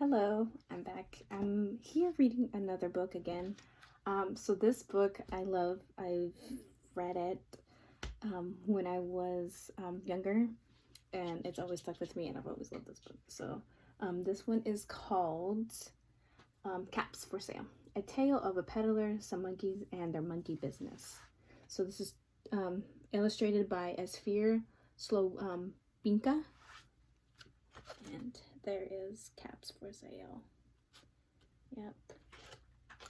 Hello, I'm back. I'm here reading another book again. So this book I love. I've read it when I was younger, and it's always stuck with me, and I've always loved this book. So this one is called Caps for Sale: A Tale of a Peddler, Some Monkeys, and Their Monkey Business. So this is illustrated by Esphyr, Slobodkina. And there is Caps for Sale. Yep.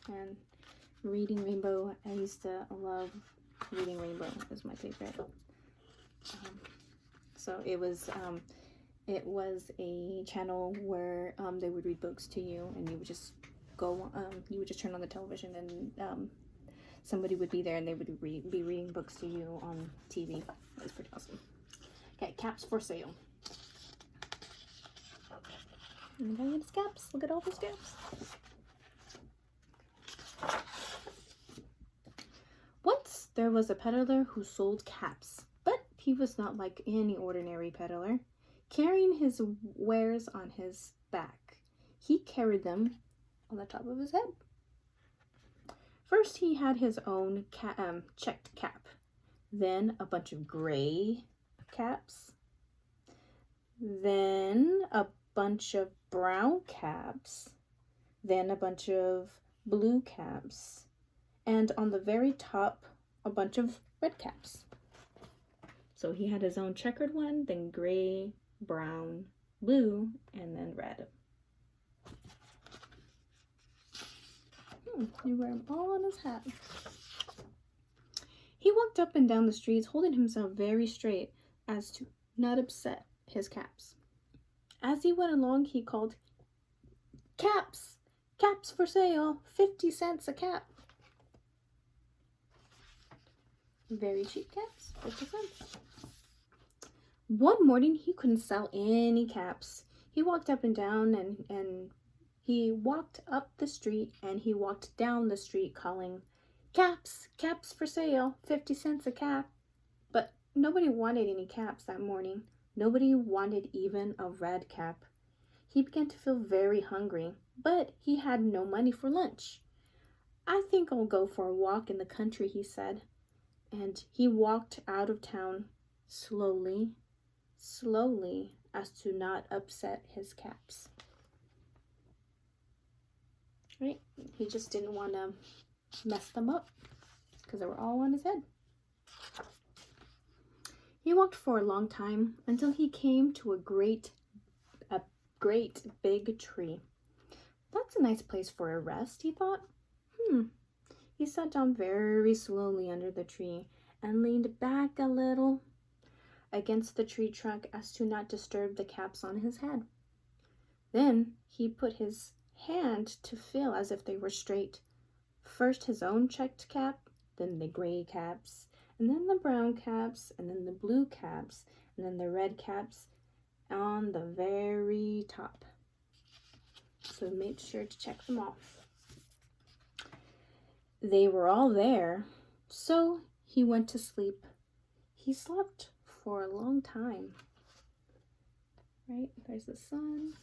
And Reading Rainbow. I used to love Reading Rainbow. It was my favorite. So it was a channel where they would read books to you, and you would just go. You would just turn on the television, and somebody would be there, and they would be reading books to you on TV. It was pretty awesome. Okay, Caps for Sale. And I got his caps. Look at all those caps. Once there was a peddler who sold caps, but he was not like any ordinary peddler. Carrying his wares on his back, he carried them on the top of his head. First, he had his own checked cap, then a bunch of gray caps, then a bunch of brown caps, then a bunch of blue caps, and on the very top a bunch of red caps. So he had his own checkered one, then gray, brown, blue, and then red. He wear them all on his hat. He walked up and down the streets, holding himself very straight as to not upset his caps. As he went along, he called, "Caps! Caps for sale! 50 cents a cap!" Very cheap caps, 50 cents. One morning, he couldn't sell any caps. He walked up and down, and he walked up the street, and he walked down the street calling, "Caps! Caps for sale! 50 cents a cap!" But nobody wanted any caps that morning. Nobody wanted even a red cap. He began to feel very hungry, but he had no money for lunch. "I think I'll go for a walk in the country," he said. And he walked out of town slowly, slowly, as to not upset his caps. Right? He just didn't want to mess them up because they were all on his head. He walked for a long time until he came to a great big tree. That's a nice place for a rest, he thought. He sat down very slowly under the tree and leaned back a little against the tree trunk as to not disturb the caps on his head. Then he put his hand to feel as if they were straight. First his own checked cap, then the gray caps, and then the brown caps, and then the blue caps, and then the red caps on the very top. So he made sure to check them off. They were all there, so he went to sleep. He slept for a long time. Right? There's the sun.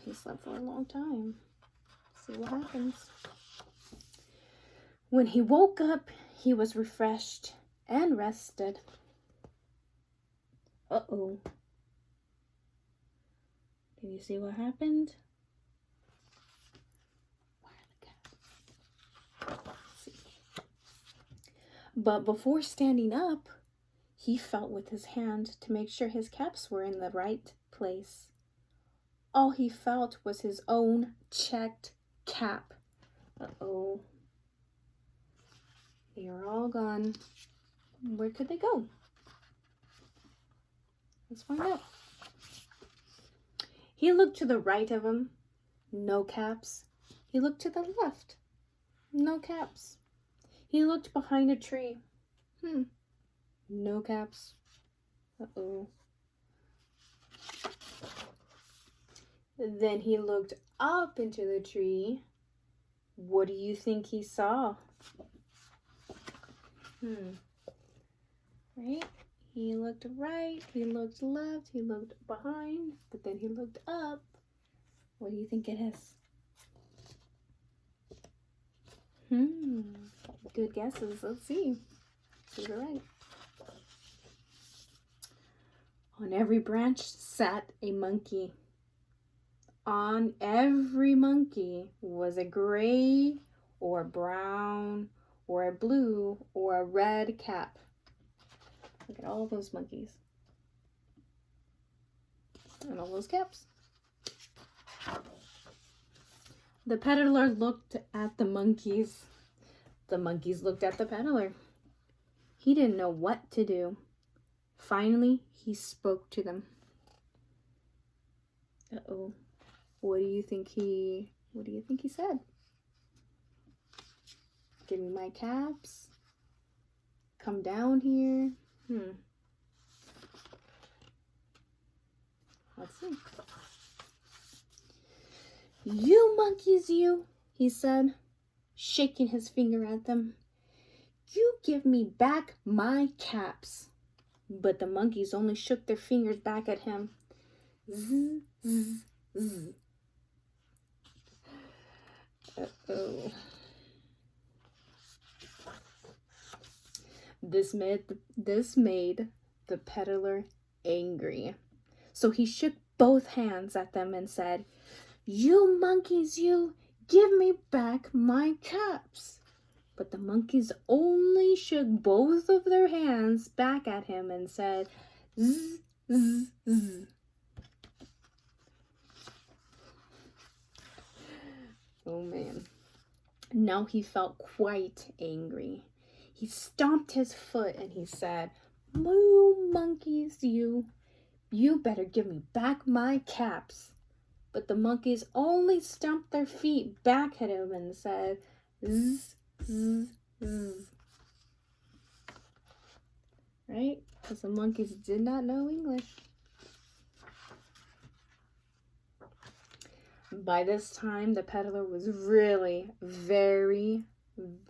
He slept for a long time. See what happens. When he woke up, he was refreshed and rested. Uh-oh. Can you see what happened? Where are the cats? Let's see. But before standing up, he felt with his hand to make sure his caps were in the right place. All he felt was his own checked cap. Uh-oh. They are all gone. Where could they go? Let's find out. He looked to the right of him. No caps. He looked to the left. No caps. He looked behind a tree. No caps. Uh-oh. Then he looked up into the tree. What do you think he saw? Right? He looked right, he looked left, he looked behind, but then he looked up. What do you think it is? Good guesses. Let's see. See they're right. On every branch sat a monkey. On every monkey was a gray or brown or a blue or a red cap. Look at all those monkeys. And all those caps. The peddler looked at the monkeys. The monkeys looked at the peddler. He didn't know what to do. Finally, he spoke to them. Uh-oh. What do you think he said? Give me my caps. Come down here. Let's see. You monkeys, you, he said, shaking his finger at them. You give me back my caps. But the monkeys only shook their fingers back at him. Zzz, zzz, zzz. Uh-oh. This made the peddler angry. So he shook both hands at them and said, You monkeys, you, give me back my caps. But the monkeys only shook both of their hands back at him and said, Zzz, zzz, zzz. Oh man. Now he felt quite angry. He stomped his foot and he said, Moo monkeys, you better give me back my caps. But the monkeys only stomped their feet back at him and said, Zzz, zzz, zzz. Right? Because the monkeys did not know English. By this time, the peddler was really very,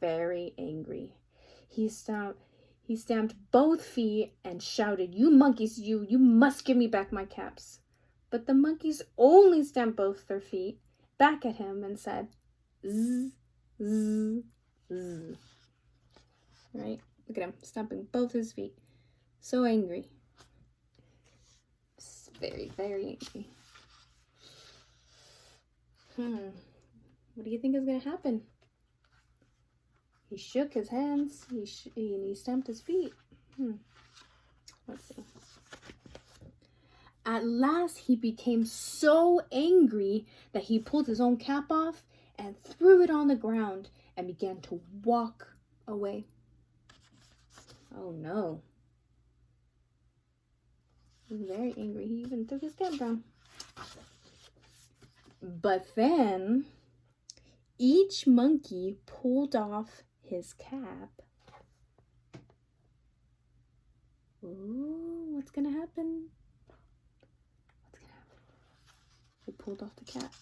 very angry. He stamped both feet and shouted, You monkeys, you must give me back my caps. But the monkeys only stamped both their feet back at him and said, Zzz, zzz, zzz. Right? Look at him, stamping both his feet. So angry. Very, very angry. What do you think is going to happen? He shook his hands, and he stamped his feet. Let's see. At last, he became so angry that he pulled his own cap off and threw it on the ground and began to walk away. Oh no. He was very angry. He even took his cap down. But then, each monkey pulled off his cap. Ooh, what's gonna happen? He pulled off the cap.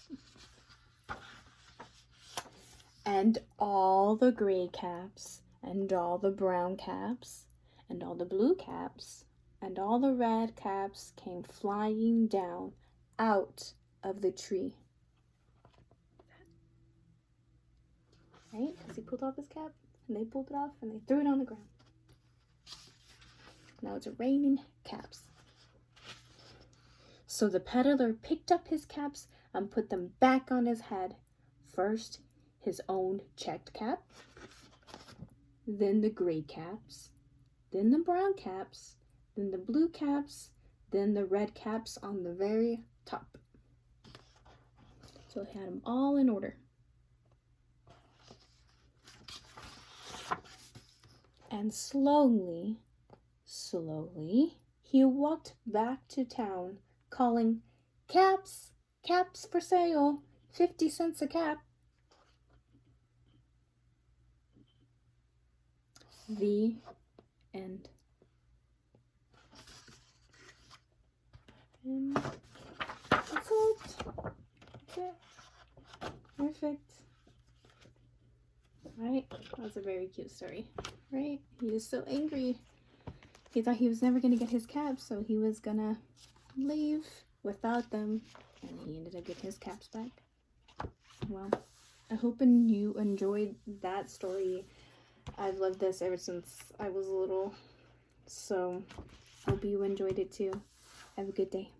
And all the gray caps, and all the brown caps, and all the blue caps, and all the red caps came flying down out of the tree. Right? Because he pulled off his cap, and they pulled it off, and they threw it on the ground. Now it's raining caps. So the peddler picked up his caps and put them back on his head. First, his own checked cap, then the gray caps, then the brown caps, then the blue caps, then the red caps on the very top. So he had them all in order. And slowly, he walked back to town, calling, Caps, caps for sale, 50 cents a cap. The end. And that's it. Okay. Perfect. Right? That was a very cute story. Right? He was so angry. He thought he was never going to get his caps, so he was going to leave without them, and he ended up getting his caps back. Well, I hope you enjoyed that story. I've loved this ever since I was little, so I hope you enjoyed it too. Have a good day.